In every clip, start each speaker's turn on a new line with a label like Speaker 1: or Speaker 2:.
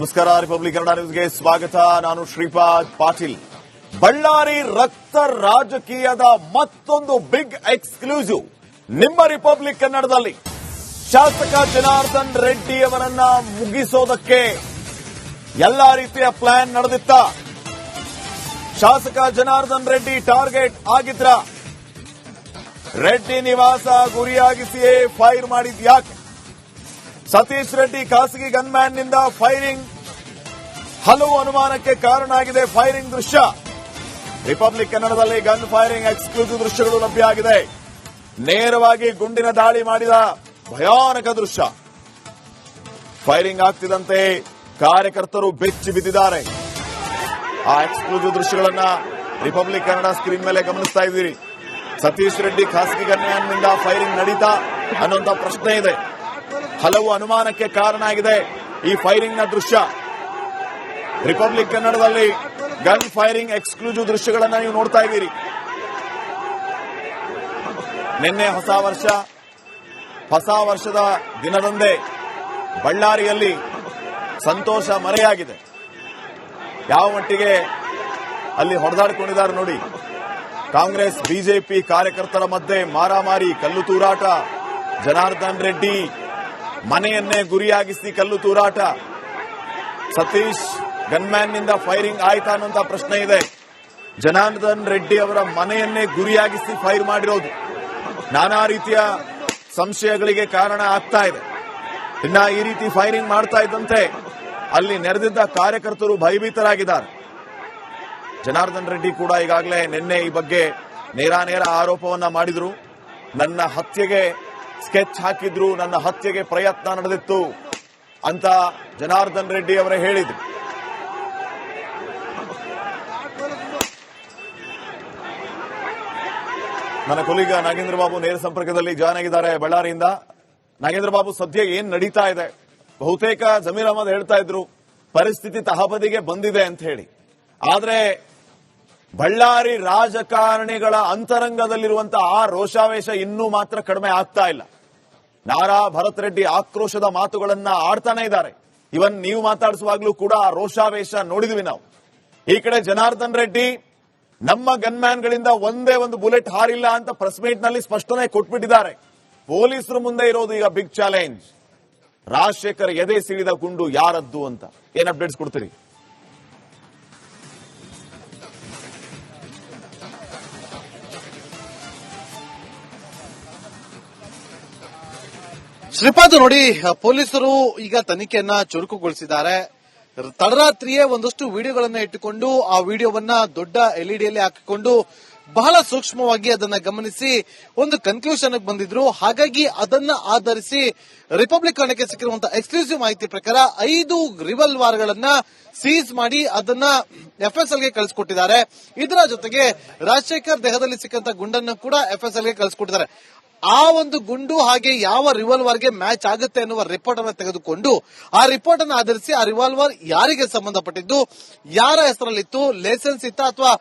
Speaker 1: ನಮಸ್ಕಾರ, ರಿಪಬ್ಲಿಕ್ ಕನ್ನಡ ನ್ಯೂಸ್ಗೆ ಸ್ವಾಗತ. ನಾನು ಶ್ರೀಪಾದ್ ಪಾಟೀಲ್. ಬಳ್ಳಾರಿ ರಕ್ತ ರಾಜಕೀಯದ ಮತ್ತೊಂದು ಬಿಗ್ ಎಕ್ಸ್ಕ್ಲೂಸಿವ್ ನಿಮ್ಮ ರಿಪಬ್ಲಿಕ್ ಕನ್ನಡದಲ್ಲಿ. ಶಾಸಕ ಜನಾರ್ದನ್ ರೆಡ್ಡಿ ಅವರನ್ನ ಮುಗಿಸೋದಕ್ಕೆ ಎಲ್ಲಾ ರೀತಿಯ ಪ್ಲಾನ್ ನಡೆದಿತ್ತ. ಶಾಸಕ ಜನಾರ್ದನ್ ರೆಡ್ಡಿ ಟಾರ್ಗೆಟ್ ಆಗಿದ್ರ? ರೆಡ್ಡಿ ನಿವಾಸ ಗುರಿಯಾಗಿಸಿಯೇ ಫೈರ್ ಮಾಡಿದ್ಯಾಕೆ? ಸತೀಶ್ ರೆಡ್ಡಿ ಖಾಸಗಿ ಗನ್ಮ್ಯಾನ್ ನಿಂದ ಫೈರಿಂಗ್, ಹಲವು ಅನುಮಾನಕ್ಕೆ ಕಾರಣ ಆಗಿದೆ ಫೈರಿಂಗ್ ದೃಶ್ಯ. ರಿಪಬ್ಲಿಕ್ ಕನ್ನಡದಲ್ಲಿ ಗನ್ ಫೈರಿಂಗ್ ಎಕ್ಸ್ಕ್ಲೂಸಿವ್ ದೃಶ್ಯಗಳು ಲಭ್ಯ ಆಗಿದೆ. ನೇರವಾಗಿ ಗುಂಡಿನ ದಾಳಿ ಮಾಡಿದ ಭಯಾನಕ ದೃಶ್ಯ. ಫೈರಿಂಗ್ ಆಗ್ತಿದ್ದಂತೆ ಕಾರ್ಯಕರ್ತರು ಬೆಚ್ಚಿ ಬಿದ್ದಿದ್ದಾರೆ. ಆ ಎಕ್ಸ್ಕ್ಲೂಸಿವ್ ದೃಶ್ಯಗಳನ್ನ ರಿಪಬ್ಲಿಕ್ ಕನ್ನಡ ಸ್ಕ್ರೀನ್ ಮೇಲೆ ಗಮನಿಸ್ತಾ ಇದ್ದೀರಿ. ಸತೀಶ್ ರೆಡ್ಡಿ ಖಾಸಗಿ ಗನ್ಮ್ಯಾನ್ ನಿಂದ ಫೈರಿಂಗ್ ನಡೀತಾ ಅನ್ನುವಂತ ಪ್ರಶ್ನೆ ಇದೆ. ಹಲವು ಅನುಮಾನಕ್ಕೆ ಕಾರಣ ಆಗಿದೆ ಈ ಫೈರಿಂಗ್ ನ ದೃಶ್ಯ. ರಿಪಬ್ಲಿಕ್ ಕನ್ನಡದಲ್ಲಿ ಗನ್ ಫೈರಿಂಗ್ ಎಕ್ಸ್ಕ್ಲೂಸಿವ್ ದೃಶ್ಯಗಳನ್ನ ನೀವು ನೋಡ್ತಾ ಇದ್ದೀರಿ. ನಿನ್ನೆ ಹೊಸ ವರ್ಷದ ದಿನದಂದೇ ಬಳ್ಳಾರಿಯಲ್ಲಿ ಸಂತೋಷ ಮರೆಯಾಗಿದೆ. ಯಾವ ಮಟ್ಟಿಗೆ ಅಲ್ಲಿ ಹೊಡೆದಾಡಿಕೊಂಡಿದ್ದಾರೆ ನೋಡಿ. ಕಾಂಗ್ರೆಸ್ ಬಿಜೆಪಿ ಕಾರ್ಯಕರ್ತರ ಮಧ್ಯೆ ಮಾರಾಮಾರಿ, ಕಲ್ಲು ತೂರಾಟ. ಜನಾರ್ದನ್ ರೆಡ್ಡಿ ಮನೆಯನ್ನೇ ಗುರಿಯಾಗಿಸಿ ಕಲ್ಲು ತೂರಾಟ. ಸತೀಶ್ ಗನ್ಮ್ಯಾನ್ ನಿಂದ ಫೈರಿಂಗ್ ಆಯ್ತಾ ಅನ್ನುವಂತ ಪ್ರಶ್ನೆ ಇದೆ. ಜನಾರ್ದನ್ ರೆಡ್ಡಿ ಅವರ ಮನೆಯನ್ನೇ ಗುರಿಯಾಗಿಸಿ ಫೈರ್ ಮಾಡಿರೋದು ನಾನಾ ರೀತಿಯ ಸಂಶಯಗಳಿಗೆ ಕಾರಣ ಆಗ್ತಾ ಇದೆ. ಇನ್ನ ಈ ರೀತಿ ಫೈರಿಂಗ್ ಮಾಡ್ತಾ ಇದ್ದಂತೆ ಅಲ್ಲಿ ನೆರೆದಿದ್ದ ಕಾರ್ಯಕರ್ತರು ಭಯಭೀತರಾಗಿದ್ದಾರೆ. ಜನಾರ್ದನ್ ರೆಡ್ಡಿ ಕೂಡ ಈಗಾಗಲೇ ನಿನ್ನೆ ಈ ಬಗ್ಗೆ ನೇರ ಆರೋಪವನ್ನ ಮಾಡಿದ್ರು. ನನ್ನ ಹತ್ಯೆಗೆ ಸ್ಕೆಚ್ ಹಾಕಿದ್ರು, ನನ್ನ ಹತ್ಯೆಗೆ ಪ್ರಯತ್ನ ನಡೆದಿತ್ತು ಅಂತ ಜನಾರ್ದನ್ ರೆಡ್ಡಿ ಅವರೇ ಹೇಳಿದ್ರು. ನನ್ನ ಕೊಲೀಗ ನಾಗೇಂದ್ರ ಬಾಬು ನೇರ ಸಂಪರ್ಕದಲ್ಲಿ ಜಾಯ್ನ್ ಆಗಿದ್ದಾರೆ ಬಳ್ಳಾರಿಯಿಂದ. ನಾಗೇಂದ್ರ ಬಾಬು, ಸದ್ಯ ಏನ್ ನಡೀತಾ ಇದೆ? ಬಹುತೇಕ ಜಮೀರ್ ಅಹಮದ್ ಹೇಳ್ತಾ ಇದ್ರು ಪರಿಸ್ಥಿತಿ ತಹಬದಿಗೆ ಬಂದಿದೆ ಅಂತ ಹೇಳಿ. ಆದ್ರೆ ಬಳ್ಳಾರಿ ರಾಜಕಾರಣಿಗಳ ಅಂತರಂಗದಲ್ಲಿರುವಂತಹ ಆ ರೋಷಾವೇಶ ಇನ್ನೂ ಮಾತ್ರ ಕಡಿಮೆ ಆಗ್ತಾ ಇಲ್ಲ. ನಾರಾ ಭರತ್ ರೆಡ್ಡಿ ಆಕ್ರೋಶದ ಮಾತುಗಳನ್ನ ಆಡ್ತಾನೆ ಇದ್ದಾರೆ. ಇವನ್ ನೀವು ಮಾತಾಡಿಸುವಾಗ್ಲೂ ಕೂಡ ಆ ರೋಷಾವೇಶ ನೋಡಿದ್ವಿ ನಾವು. ಈ ಕಡೆ ಜನಾರ್ದನ್ ರೆಡ್ಡಿ ನಮ್ಮ ಗನ್ಮ್ಯಾನ್ಗಳಿಂದ ಒಂದೇ ಒಂದು ಬುಲೆಟ್ ಹಾರಿಲ್ಲ ಅಂತ ಪ್ರೆಸ್ ಮೀಟ್ ನಲ್ಲಿ ಸ್ಪಷ್ಟನೆ ಕೊಟ್ಬಿಟ್ಟಿದ್ದಾರೆ. ಪೊಲೀಸರು ಮುಂದೆ ಇರೋದು ಈಗ ಬಿಗ್ ಚಾಲೆಂಜ್. ರಾಜಶೇಖರ್ ಎದೆ ಸಿಡಿದ ಗುಂಡು ಯಾರದ್ದು ಅಂತ ಏನ್ ಅಪ್ಡೇಟ್ಸ್ ಕೊಡ್ತೀರಿ?
Speaker 2: ಶ್ರೀಪಾದ್, ನೋಡಿ, ಪೊಲೀಸರು ಈಗ ತನಿಖೆಯನ್ನ ಚುರುಕುಗೊಳಿಸಿದ್ದಾರೆ. ತಡರಾತ್ರಿಯೇ ಒಂದಷ್ಟು ವಿಡಿಯೋಗಳನ್ನ ಇಟ್ಟುಕೊಂಡು ಆ ವಿಡಿಯೋವನ್ನ ದೊಡ್ಡ ಎಲ್ಇಡಿಯಲ್ಲಿ ಹಾಕಿಕೊಂಡು ಬಹಳ ಸೂಕ್ಷ್ಮವಾಗಿ ಅದನ್ನ ಗಮನಿಸಿ ಒಂದು ಕನ್ಕ್ಲೂಷನ್ ಬಂದಿದ್ರು. ಹಾಗಾಗಿ ಅದನ್ನ ಆಧರಿಸಿ ರಿಪಬ್ಲಿಕ್ ಕನ್ನಡಕ್ಕೆ ಸಿಕ್ಕಿರುವಂತಹ ಎಕ್ಸ್ಕ್ಲೂಸಿವ್ ಮಾಹಿತಿ ಪ್ರಕಾರ 5 ರಿವಾಲ್ವರ್ಗಳನ್ನ ಸೀಸ್ ಮಾಡಿ ಅದನ್ನ ಎಫ್ಎಸ್ಎಲ್ಗೆ ಕಳಿಸ್ಕೊಟ್ಟಿದ್ದಾರೆ. ಇದರ ಜೊತೆಗೆ ರಾಜಶೇಖರ್ ದೇಹದಲ್ಲಿ ಸಿಕ್ಕಂತ ಗುಂಡನ್ನು ಕೂಡ ಎಫ್ಎಸ್ಎಲ್ಗೆ ಕಳಿಸ್ಕೊಟ್ಟಿದ್ದಾರೆ. ಆ ಒಂದು ಗುಂಡು ಹಾಗೆ ಯಾವ ರಿವಾಲ್ವರ್ಗೆ ಮ್ಯಾಚ್ ಆಗುತ್ತೆ ಅನ್ನುವ ರಿಪೋರ್ಟ್ ಅನ್ನು ತೆಗೆದುಕೊಂಡು ಆ ರಿಪೋರ್ಟ್ ಅನ್ನು ಆಧರಿಸಿ ಆ ರಿವಾಲ್ವರ್ ಯಾರಿಗೆ ಸಂಬಂಧಪಟ್ಟಿದ್ದು, ಯಾರ ಹೆಸರಲ್ಲಿತ್ತು, ಲೈಸೆನ್ಸ್ ಇತ್ತ ಅಥವಾ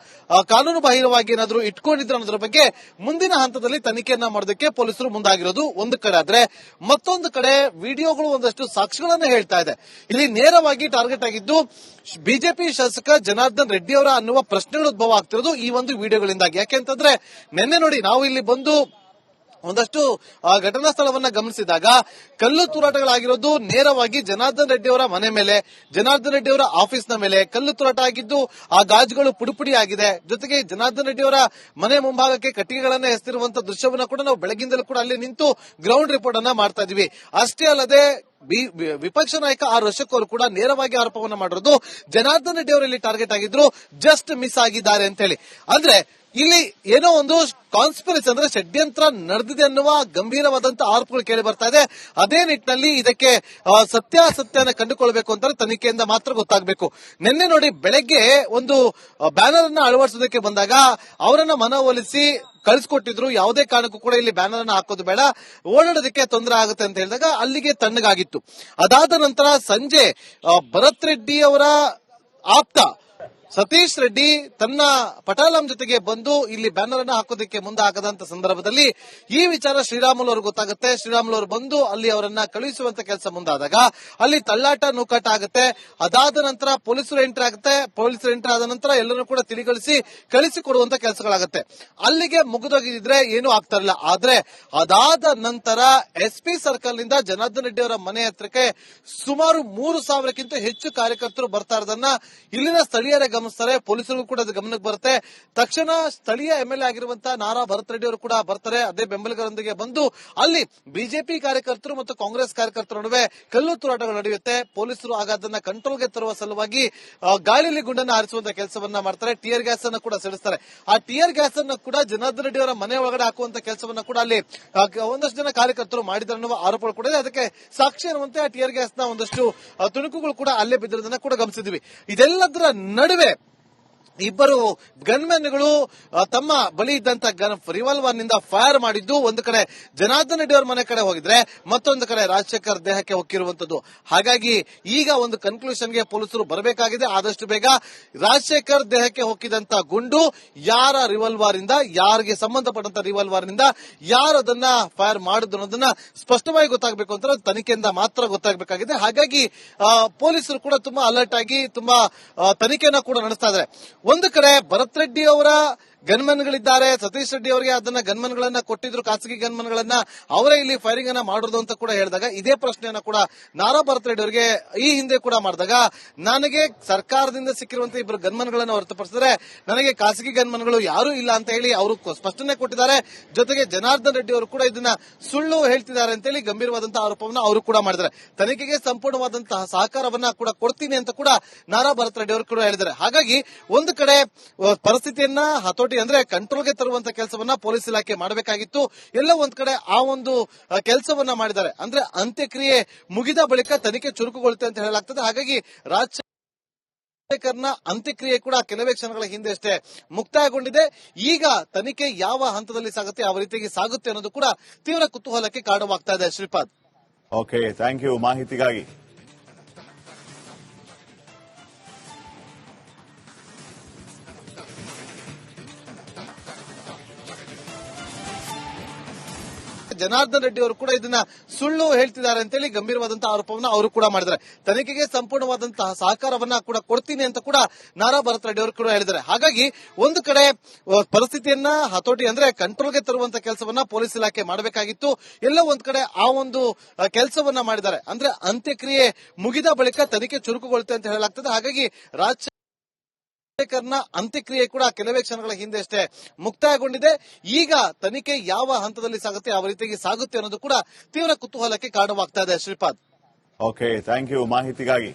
Speaker 2: ಕಾನೂನು ಬಾಹಿರವಾಗಿ ಏನಾದರೂ ಇಟ್ಕೊಂಡಿದ್ರು ಅನ್ನೋದ್ರ ಬಗ್ಗೆ ಮುಂದಿನ ಹಂತದಲ್ಲಿ ತನಿಖೆಯನ್ನ ಮಾಡೋದಕ್ಕೆ ಪೊಲೀಸರು ಮುಂದಾಗಿರೋದು ಒಂದು ಕಡೆ. ಆದ್ರೆ ಮತ್ತೊಂದು ಕಡೆ ವಿಡಿಯೋಗಳು ಒಂದಷ್ಟು ಸಾಕ್ಷಿಗಳನ್ನ ಹೇಳ್ತಾ ಇದೆ. ಇಲ್ಲಿ ನೇರವಾಗಿ ಟಾರ್ಗೆಟ್ ಆಗಿದ್ದು ಬಿಜೆಪಿ ಶಾಸಕ ಜನಾರ್ದನ್ ರೆಡ್ಡಿ ಅವರ ಅನ್ನುವ ಪ್ರಶ್ನೆಗಳು ಉದ್ಭವ ಆಗ್ತಿರೋದು ಈ ಒಂದು ವಿಡಿಯೋಗಳಿಂದಾಗಿ. ಯಾಕೆಂತಂದ್ರೆ ನಿನ್ನೆ ನೋಡಿ, ನಾವು ಇಲ್ಲಿ ಬಂದು ಒಂದಷ್ಟು ಘಟನಾ ಸ್ಥಳವನ್ನ ಗಮನಿಸಿದಾಗ ಕಲ್ಲು ತೂರಾಟಗಳಾಗಿರೋದು ನೇರವಾಗಿ ಜನಾರ್ದನ್ ರೆಡ್ಡಿ ಅವರ ಮನೆ ಮೇಲೆ, ಜನಾರ್ದನ್ ರೆಡ್ಡಿ ಅವರ ಆಫೀಸ್ ನ ಮೇಲೆ ಕಲ್ಲು ತೂರಾಟ ಆಗಿದ್ದು ಆ ಗಾಜುಗಳು ಪುಡಿಪುಡಿ ಆಗಿದೆ. ಜೊತೆಗೆ ಜನಾರ್ದನ್ ರೆಡ್ಡಿ ಅವರ ಮನೆ ಮುಂಭಾಗಕ್ಕೆ ಕಟ್ಟಿಗೆಗಳನ್ನ ಎಸೆದಿರುವಂತಹ ದೃಶ್ಯವನ್ನ ಕೂಡ ನಾವು ಬೆಳಗಿಂದಲೂ ಕೂಡ ಅಲ್ಲಿ ನಿಂತು ಗ್ರೌಂಡ್ ರಿಪೋರ್ಟ್ ಅನ್ನ ಮಾಡ್ತಾ ಇದೀವಿ. ಅಷ್ಟೇ ಅಲ್ಲದೆ ವಿಪಕ್ಷ ನಾಯಕ ಆರ್ ಅಶೋಕ್ ಅವರು ಕೂಡ ನೇರವಾಗಿ ಆರೋಪವನ್ನ ಮಾಡಿರೋದು ಜನಾರ್ದನ್ ರೆಡ್ಡಿ ಅವರಲ್ಲಿ ಟಾರ್ಗೆಟ್ ಆಗಿದ್ರು, ಜಸ್ಟ್ ಮಿಸ್ ಆಗಿದ್ದಾರೆ ಅಂತ ಹೇಳಿ. ಅಂದ್ರೆ ಇಲ್ಲಿ ಏನೋ ಒಂದು ಕಾನ್ಸ್ಪಿರಸಿ ಅಂದ್ರೆ ಷಡ್ಯಂತ್ರ ನಡೆದಿದೆ ಅನ್ನುವ ಗಂಭೀರವಾದಂತಹ ಆರೋಪಗಳು ಕೇಳಿ ಬರ್ತಾ ಇದೆ. ಅದೇ ನಿಟ್ಟಿನಲ್ಲಿ ಇದಕ್ಕೆ ಸತ್ಯಾಸತ್ಯನ ಕಂಡುಕೊಳ್ಬೇಕು ಅಂತಂದ್ರೆ ತನಿಖೆಯಿಂದ ಮಾತ್ರ ಗೊತ್ತಾಗಬೇಕು. ನಿನ್ನೆ ನೋಡಿ, ಬೆಳಗ್ಗೆ ಒಂದು ಬ್ಯಾನರ್ ಅನ್ನ ಅಳವಡಿಸೋದಕ್ಕೆ ಬಂದಾಗ ಅವರನ್ನ ಮನವೊಲಿಸಿ ಕಳಿಸ್ಕೊಟ್ಟಿದ್ರು. ಯಾವುದೇ ಕಾರಣಕ್ಕೂ ಕೂಡ ಇಲ್ಲಿ ಬ್ಯಾನರ್ ಅನ್ನ ಹಾಕೋದು ಬೇಡ, ಓಡಾಡೋದಕ್ಕೆ ತೊಂದರೆ ಆಗುತ್ತೆ ಅಂತ ಹೇಳಿದಾಗ ಅಲ್ಲಿಗೆ ತಣ್ಣಗಾಗಿತ್ತು. ಅದಾದ ನಂತರ ಸಂಜೆ ಭರತ್ ರೆಡ್ಡಿ ಅವರ ಆಪ್ತ ಸತೀಶ್ ರೆಡ್ಡಿ ತನ್ನ ಪಟಾಲಂ ಜೊತೆಗೆ ಬಂದು ಇಲ್ಲಿ ಬ್ಯಾನರ್ ಅನ್ನ ಹಾಕೋದಕ್ಕೆ ಮುಂದಾಗದಂತ ಸಂದರ್ಭದಲ್ಲಿ ಈ ವಿಚಾರ ಶ್ರೀರಾಮುಲು ಅವರು ಗೊತ್ತಾಗುತ್ತೆ. ಶ್ರೀರಾಮುಲು ಅವರು ಬಂದು ಅಲ್ಲಿ ಅವರನ್ನ ಕಳುಹಿಸುವಂತ ಕೆಲಸ ಮುಂದಾದಾಗ ಅಲ್ಲಿ ತಳ್ಳಾಟ ನೂಕಾಟ ಆಗುತ್ತೆ. ಅದಾದ ನಂತರ ಪೊಲೀಸರು ಎಂಟ್ರಿ ಆಗುತ್ತೆ. ಪೊಲೀಸರು ಎಂಟ್ರಿ ಆದ ನಂತರ ಎಲ್ಲರೂ ಕೂಡ ತಿಳಿಗೊಳಿಸಿ ಕಳಿಸಿಕೊಡುವಂತ ಕೆಲಸಗಳಾಗುತ್ತೆ. ಅಲ್ಲಿಗೆ ಮುಗಿದೋಗಿದ್ರೆ ಏನೂ ಆಗ್ತಾ ಇರಲಿಲ್ಲ. ಆದ್ರೆ ಅದಾದ ನಂತರ ಎಸ್ಪಿ ಸರ್ಕಲ್ ನಿಂದ ಜನಾರ್ದನ್ ರೆಡ್ಡಿ ಅವರ ಮನೆ ಹತ್ರಕ್ಕೆ ಸುಮಾರು 3,000ಕ್ಕಿಂತ ಹೆಚ್ಚು ಕಾರ್ಯಕರ್ತರು ಬರ್ತಾ ಇರೋದನ್ನ ಇಲ್ಲಿನ ಸ್ಥಳೀಯರೇ ಗಮನಿಸ್ತಾರೆ. ಪೊಲೀಸರಿಗೂ ಕೂಡ ಅದು ಗಮನಕ್ಕೆ ಬರುತ್ತೆ. ತಕ್ಷಣ ಸ್ಥಳೀಯ ಎಂಎಲ್ಎ ಆಗಿರುವಂತಹ ನಾರಾ ಭರತ್ ರೆಡ್ಡಿ ಅವರು ಕೂಡ ಬರ್ತಾರೆ. ಅದೇ ಬೆಂಬಲಿಗರೊಂದಿಗೆ ಬಂದು ಅಲ್ಲಿ ಬಿಜೆಪಿ ಕಾರ್ಯಕರ್ತರು ಮತ್ತು ಕಾಂಗ್ರೆಸ್ ಕಾರ್ಯಕರ್ತರ ನಡುವೆ ಕಲ್ಲು ತೂರಾಟಗಳು ನಡೆಯುತ್ತೆ. ಪೊಲೀಸರು ಆಗ ಅದನ್ನ ಕಂಟ್ರೋಲ್ಗೆ ತರುವ ಸಲುವಾಗಿ ಗಾಳಿಯಲ್ಲಿ ಗುಂಡನ್ನು ಹಾರಿಸುವಂತ ಕೆಲಸವನ್ನ ಮಾಡ್ತಾರೆ. ಟಿಯರ್ ಗ್ಯಾಸ್ ಅನ್ನು ಕೂಡ ಸಿಡಿಸ್ತಾರೆ. ಆ ಟಿಯರ್ ಗ್ಯಾಸ್ ಅನ್ನು ಕೂಡ ಜನಾರ್ದನ್ ರೆಡ್ಡಿ ಅವರ ಮನೆ ಒಳಗಡೆ ಹಾಕುವಂತ ಕೆಲಸವನ್ನ ಕೂಡ ಅಲ್ಲಿ ಒಂದಷ್ಟು ಜನ ಕಾರ್ಯಕರ್ತರು ಮಾಡಿದ್ದಾರೆ ಅನ್ನುವ ಆರೋಪಗಳು ಕೂಡ ಇದೆ. ಅದಕ್ಕೆ ಸಾಕ್ಷಿ ಅನ್ನುವಂತೆ ಆ ಟಿಯರ್ ಗ್ಯಾಸ್ ನ ಒಂದಷ್ಟು ತುಣುಕುಗಳು ಕೂಡ ಅಲ್ಲೇ ಬಿದ್ದಿರೋದನ್ನ ಕೂಡ ಗಮನಿಸಿದ್ವಿ. ಇದೆಲ್ಲದರ ನಡುವೆ ಇಬ್ಬರು ಗನ್ಮೆನ್ಗಳು ತಮ್ಮ ಬಳಿ ಇದ್ದಂತ ರಿವಾಲ್ವರ್ ನಿಂದ ಫೈರ್ ಮಾಡಿದ್ದು ಒಂದು ಕಡೆ ಜನಾರ್ದನ್ ರೆಡ್ಡಿ ಅವರ ಮನೆ ಕಡೆ ಹೋಗಿದ್ರೆ, ಮತ್ತೊಂದು ಕಡೆ ರಾಜಶೇಖರ್ ದೇಹಕ್ಕೆ ಹೊಕ್ಕಿರುವಂತದ್ದು. ಹಾಗಾಗಿ ಈಗ ಒಂದು ಕನ್ಕ್ಲೂಷನ್ಗೆ ಪೊಲೀಸರು ಬರಬೇಕಾಗಿದೆ. ಆದಷ್ಟು ಬೇಗ ರಾಜಶೇಖರ್ ದೇಹಕ್ಕೆ ಹೊಕ್ಕಿದಂತ ಗುಂಡು ಯಾರ ರಿವಾಲ್ವರ್ ಇಂದ, ಯಾರಿಗೆ ಸಂಬಂಧಪಟ್ಟಂತ ರಿವಾಲ್ವರ್ ನಿಂದ ಯಾರು ಅದನ್ನ ಫೈರ್ ಮಾಡಿದ್ರು ಅನ್ನೋದನ್ನ ಸ್ಪಷ್ಟವಾಗಿ ಗೊತ್ತಾಗಬೇಕು ಅಂತ ತನಿಖೆಯಿಂದ ಮಾತ್ರ ಗೊತ್ತಾಗಬೇಕಾಗಿದೆ. ಹಾಗಾಗಿ ಪೊಲೀಸರು ಕೂಡ ತುಂಬಾ ಅಲರ್ಟ್ ಆಗಿ ತುಂಬಾ ತನಿಖೆಯನ್ನ ಕೂಡ ನಡೆಸ್ತಾ ಇದ್ದಾರೆ. ಒಂದು ಕಡೆ ಭರತ್ ರೆಡ್ಡಿ ಅವರ ಗನ್ಮನ್ಗಳಿದ್ದಾರೆ. ಸತೀಶ್ ರೆಡ್ಡಿ ಅವರಿಗೆ ಅದನ್ನ ಗನ್ಮನ್ಗಳನ್ನ ಕೊಟ್ಟಿದ್ರು, ಖಾಸಗಿ ಗನ್ಮನ್ಗಳನ್ನ, ಅವರೇ ಇಲ್ಲಿ ಫೈರಿಂಗ್ ಅನ್ನ ಮಾಡೋದು ಅಂತ ಕೂಡ ಹೇಳಿದಾಗ ಇದೇ ಪ್ರಶ್ನೆಯನ್ನ ಕೂಡ ನಾರಾ ಭರತ್ ರೆಡ್ಡಿ ಅವರಿಗೆ ಈ ಹಿಂದೆ ಕೂಡ ಮಾಡಿದಾಗ, ನನಗೆ ಸರ್ಕಾರದಿಂದ ಸಿಕ್ಕಿರುವಂತಹ ಇಬ್ಬರು ಗನ್ಮನ್ಗಳನ್ನ ಹೊರತುಪಡಿಸಿದ್ರೆ ನನಗೆ ಖಾಸಗಿ ಗನ್ಮನ್ಗಳು ಯಾರೂ ಇಲ್ಲ ಅಂತ ಹೇಳಿ ಅವರು ಸ್ಪಷ್ಟನೆ ಕೊಟ್ಟಿದ್ದಾರೆ. ಜೊತೆಗೆ ಜನಾರ್ದನ್ ರೆಡ್ಡಿ ಅವರು ಕೂಡ ಇದನ್ನ ಸುಳ್ಳು ಹೇಳ್ತಿದ್ದಾರೆ ಅಂತ ಹೇಳಿ ಗಂಭೀರವಾದಂತಹ ಆರೋಪವನ್ನ ಅವರು ಕೂಡ ಮಾಡಿದ್ದಾರೆ. ತನಿಖೆಗೆ ಸಂಪೂರ್ಣವಾದಂತಹ ಸಹಕಾರವನ್ನ ಕೂಡ ಕೊಡ್ತೀನಿ ಅಂತ ಕೂಡ ನಾರಾ ಭರತ್ ರೆಡ್ಡಿ ಅವರು ಕೂಡ ಹೇಳಿದ್ದಾರೆ. ಹಾಗಾಗಿ ಒಂದು ಕಡೆ ಪರಿಸ್ಥಿತಿಯನ್ನ ಹತೋಟಿ ಅಂದ್ರೆ ಕಂಟ್ರೋಲ್ಗೆ ತರುವಂತ ಕೆಲಸವನ್ನ ಪೊಲೀಸ್ ಇಲಾಖೆ ಮಾಡಬೇಕಾಗಿತ್ತು. ಎಲ್ಲ ಒಂದ್ ಕಡೆ ಆ ಒಂದು ಕೆಲಸವನ್ನ ಮಾಡಿದ್ದಾರೆ. ಅಂದ್ರೆ ಅಂತ್ಯಕ್ರಿಯೆ ಮುಗಿದ ಬಳಿಕ ತನಿಖೆ ಚುರುಕುಗೊಳ್ಳುತ್ತೆ ಅಂತ ಹೇಳಲಾಗ್ತದೆ. ಹಾಗಾಗಿ ರಾಜಶೇಖರ್ನ ಅಂತ್ಯಕ್ರಿಯೆ ಕೂಡ ಕೆಲವೇ ಕ್ಷಣಗಳ ಹಿಂದೆ ಅಷ್ಟೇ ಮುಕ್ತಾಯಗೊಂಡಿದೆ. ಈಗ ತನಿಖೆ ಯಾವ ಹಂತದಲ್ಲಿ ಸಾಗುತ್ತೆ, ಯಾವ ರೀತಿಯಾಗಿ ಸಾಗುತ್ತೆ ಅನ್ನೋದು ಕೂಡ ತೀವ್ರ ಕುತೂಹಲಕ್ಕೆ ಕಾರಣವಾಗ್ತಾ ಇದೆ. ಶ್ರೀಪಾದ್,
Speaker 1: ಓಕೆ, ಥ್ಯಾಂಕ್ ಯು ಮಾಹಿತಿಗಾಗಿ.
Speaker 2: ಜನಾರ್ದನ್ ರೆಡ್ಡಿ ಅವರು ಕೂಡ ಇದನ್ನ ಸುಳ್ಳು ಹೇಳ್ತಿದ್ದಾರೆ ಅಂತ ಹೇಳಿ ಗಂಭೀರವಾದಂತಹ ಆರೋಪವನ್ನ ಅವರು ಕೂಡ ಮಾಡಿದ್ದಾರೆ. ತನಿಖೆಗೆ ಸಂಪೂರ್ಣವಾದಂತಹ ಸಹಕಾರವನ್ನ ಕೂಡ ಕೊಡ್ತೀನಿ ಅಂತ ಕೂಡ ನಾರಾ ಭರತ್ ರೆಡ್ಡಿ ಅವರು ಕೂಡ ಹೇಳಿದ್ದಾರೆ. ಹಾಗಾಗಿ ಒಂದು ಕಡೆ ಪರಿಸ್ಥಿತಿಯನ್ನ ಹತೋಟಿ ಅಂದ್ರೆ ಕಂಟ್ರೋಲ್ಗೆ ತರುವಂತ ಕೆಲಸವನ್ನ ಪೊಲೀಸ್ ಇಲಾಖೆ ಮಾಡಬೇಕಾಗಿತ್ತು. ಎಲ್ಲ ಒಂದ್ ಕಡೆ ಆ ಒಂದು ಕೆಲಸವನ್ನ ಮಾಡಿದ್ದಾರೆ. ಅಂದ್ರೆ ಅಂತ್ಯಕ್ರಿಯೆ ಮುಗಿದ ಬಳಿಕ ತನಿಖೆ ಚುರುಕುಗೊಳ್ಳುತ್ತೆ ಅಂತ ಹೇಳಲಾಗ್ತದೆ. ಹಾಗಾಗಿ ರಾಜಶೇಖರ್ನ ಅಂತ್ಯಕ್ರಿಯೆ ಕೂಡ ಕೆಲವೇ ಕ್ಷಣಗಳ ಹಿಂದೆ ಅಷ್ಟೇ ಮುಕ್ತಾಯಗೊಂಡಿದೆ. ಈಗ ತನಿಖೆ ಯಾವ ಹಂತದಲ್ಲಿ ಸಾಗುತ್ತೆ, ಯಾವ ರೀತಿಯಾಗಿ ಸಾಗುತ್ತೆ ಅನ್ನೋದು ಕೂಡ ತೀವ್ರ ಕುತೂಹಲಕ್ಕೆ ಕಾರಣವಾಗ್ತಾ ಇದೆ. ಶ್ರೀಪಾದ್,
Speaker 1: ಓಕೆ, ಥ್ಯಾಂಕ್ ಯು ಮಾಹಿತಿಗಾಗಿ.